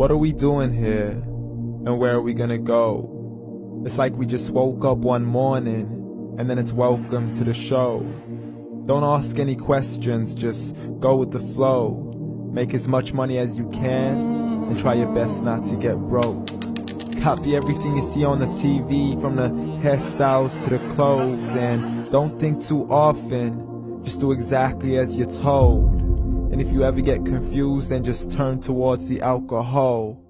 What are we doing here? And where are we gonna go? It's like we just woke up one morning, and then it's welcome to the show. Don't ask any questions, just go with the flow. Make as much money as you can, and try your best not to get broke. Copy everything you see on the TV, from the hairstyles to the clothes, and don't think too often, just do exactly as you're told. And if you ever get confused, then just turn towards the alcohol.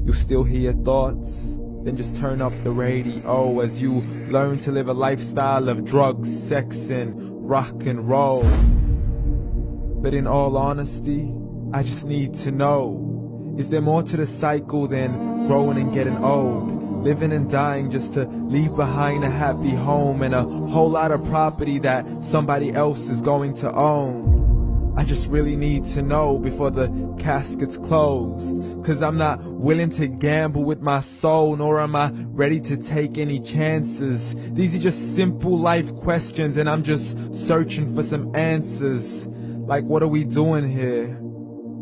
You'll still hear your thoughts, then just turn up the radio as you learn to live a lifestyle of drugs, sex, and rock and roll. But in all honesty, I just need to know, is there more to the cycle than growing and getting old? Living and dying just to leave behind a happy home and a whole lot of property that somebody else is going to own. I just really need to know before the casket's closed, 'cause I'm not willing to gamble with my soul, nor am I ready to take any chances. These are just simple life questions, and I'm just searching for some answers. Like, what are we doing here?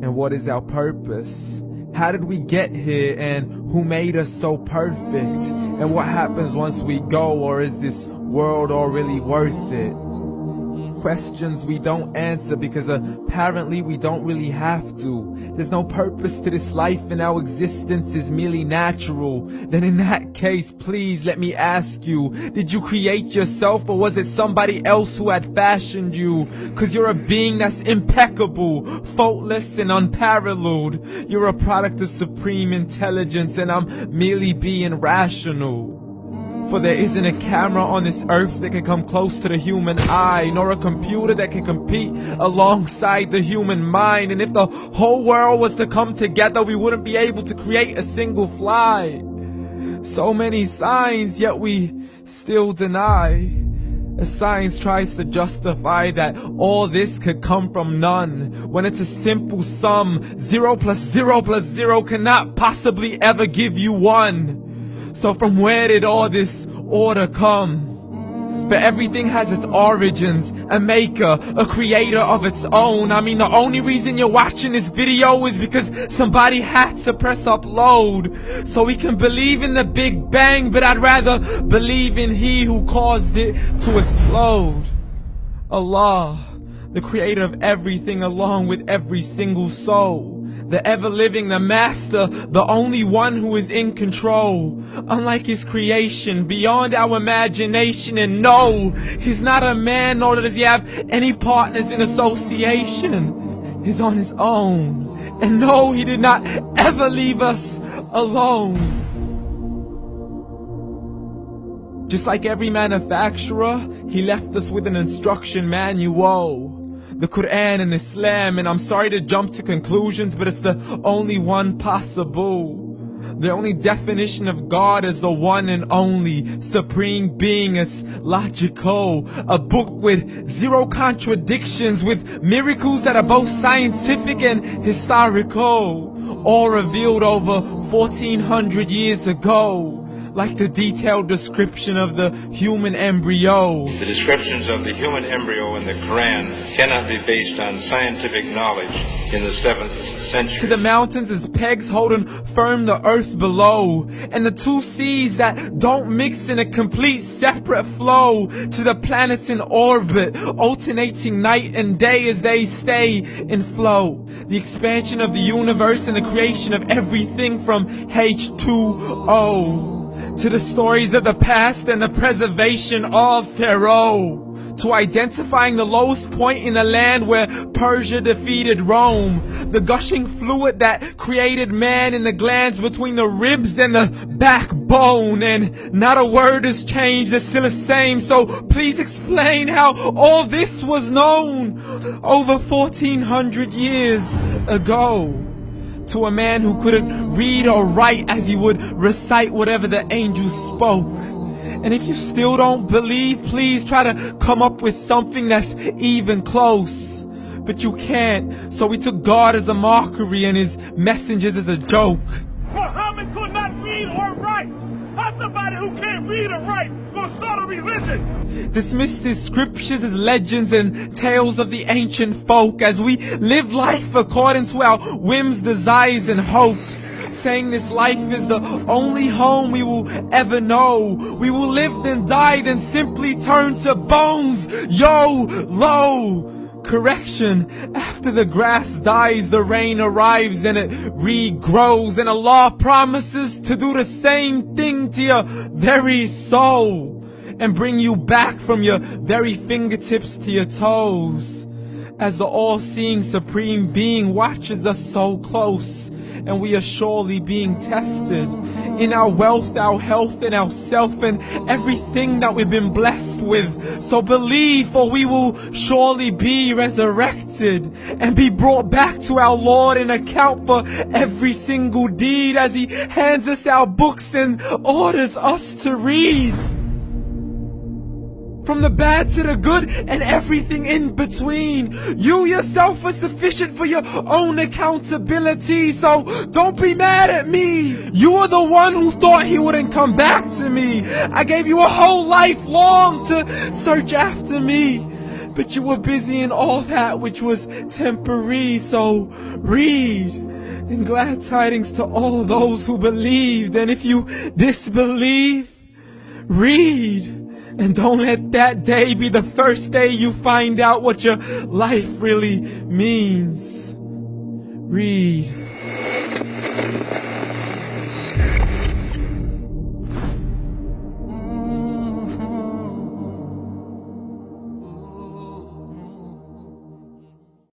And what is our purpose? How did we get here, and who made us so perfect? And what happens once we go, or is this world all really worth it? Questions we don't answer because apparently we don't really have to. There's no purpose to this life and our existence is merely natural. Then in that case, please let me ask you, did you create yourself, or was it somebody else who had fashioned you? 'Cause you're a being that's impeccable, faultless and unparalleled. You're a product of supreme intelligence, and I'm merely being rational. For there isn't a camera on this earth that can come close to the human eye, nor a computer that can compete alongside the human mind. And if the whole world was to come together, we wouldn't be able to create a single fly. So many signs, yet we still deny. As science tries to justify that all this could come from none, when it's a simple sum. 0 plus 0 plus 0 cannot possibly ever give you 1. So from where did all this order come? But everything has its origins, a maker, a creator of its own. I mean, the only reason you're watching this video is because somebody had to press upload. So we can believe in the Big Bang, but I'd rather believe in He who caused it to explode. Allah, the creator of everything along with every single soul. The ever-living, the master, the only one who is in control. Unlike his creation, beyond our imagination. And no, he's not a man, nor does he have any partners in association. He's on his own. And no, he did not ever leave us alone. Just like every manufacturer, he left us with an instruction manual. The Quran and Islam, and I'm sorry to jump to conclusions, but it's the only one possible. The only definition of God is the one and only supreme being. It's logical, a book with 0 contradictions, with miracles that are both scientific and historical, all revealed over 1400 years ago. Like the detailed description of the human embryo. The descriptions of the human embryo in the Quran cannot be based on scientific knowledge in the 7th century. To the mountains as pegs holding firm the earth below, and the 2 seas that don't mix in a complete separate flow. To the planets in orbit, alternating night and day as they stay in flow. The expansion of the universe and the creation of everything from H2O. To the stories of the past and the preservation of Pharaoh. To identifying the lowest point in the land where Persia defeated Rome. The gushing fluid that created man in the glands between the ribs and the backbone. And not a word has changed, it's still the same. So please explain how all this was known over 1400 years ago. To a man who couldn't read or write as he would recite whatever the angels spoke. And if you still don't believe, please try to come up with something that's even close. But you can't, so we took God as a mockery and his messengers as a joke. Muhammad could not read or write. How somebody who can't read or write gonna start a religion? Dismissed his scriptures as legends and tales of the ancient folk, as we live life according to our whims, desires, and hopes. saying this life is the only home we will ever know. We will live then die, then simply turn to bones. YOLO! Correction, after the grass dies, the rain arrives and it regrows, and Allah promises to do the same thing to your very soul and bring you back from your very fingertips to your toes, as the all-seeing supreme being watches us so close, and we are surely being tested in our wealth, our health, and our self, and everything that we've been blessed with. So believe, for we will surely be resurrected and be brought back to our Lord and account for every single deed, as He hands us our books and orders us to read. From the bad to the good and everything in between. You yourself are sufficient for your own accountability, so don't be mad at me. You are the one who thought He wouldn't come back to me. I gave you a whole life long to search after me, but you were busy in all that which was temporary. So read, and glad tidings to all those who believed. And if you disbelieve, read. And don't let that day be the first day you find out what your life really means. Read.